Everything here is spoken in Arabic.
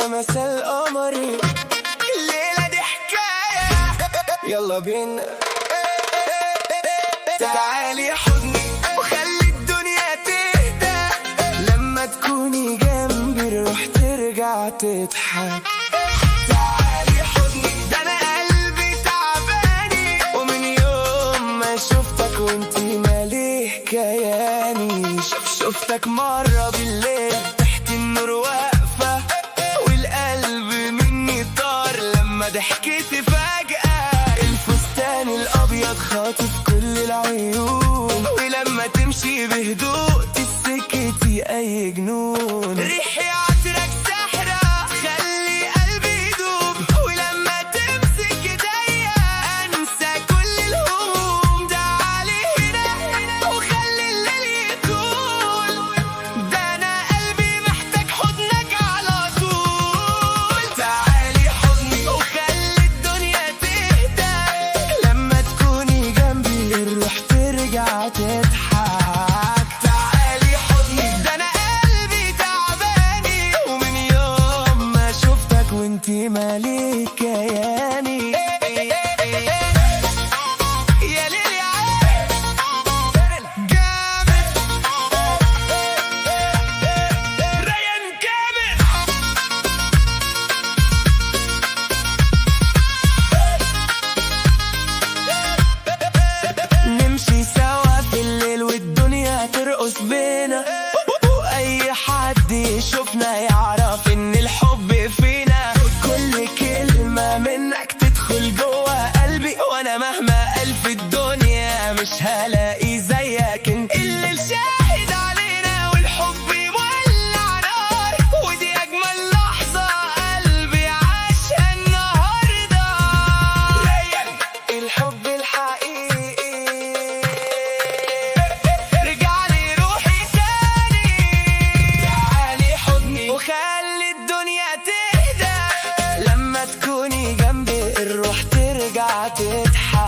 يا مساء القمر، الليلة دي حكاية، يلا بينا تعالي حضني وخلي الدنيا تهدى، لما تكوني جنبي الروح ترجع تضحك. تعالي حضني ده انا قلبي تعباني، ومن يوم ما شفتك وانتي ماليه كياني. شفتك مرة بالليل تحت النور واقفة، والقلب مني طار لما ضحكتي فجأة. الفستان الأبيض خاطف كل العيون، ولما تمشي بهدوء تسكتي أي جنون. ريحي عطرك سحرة خلي قلبي يدوب، ولما تمسك ايديا أنسى كل الهموم. تعالي هنا وخلي الليل يطول، ده أنا قلبي محتاج حضنك على طول. تعالي حضني وخلي الدنيا تهدى، لما تكوني جنبي الروح ترجع تضحك. تعالي حضني ده أنا قلبي تعباني، ومن يوم ما شفتك وانتي مالك كياني. يا ليل يا عين جامد، ريان جامد. نمشي سوا في الليل والدنيا ترقص بينا، واي حد يشوفنا يعرف ان الحب فينا. كل كلمة منك تدخل جوا قلبي، وانا مهما الف الدنيا مش هلاقي زيك انت. الليل شاهد علينا والحب مولع نار، ودي اجمل لحظة قلبي عاشها النهاردة. ريان الحب الحقيقي رجعلي روحي تاني. تعالي حضني وخلي الدنيا تهدى، لما تكوني جنبي الروح ترجع تضحك.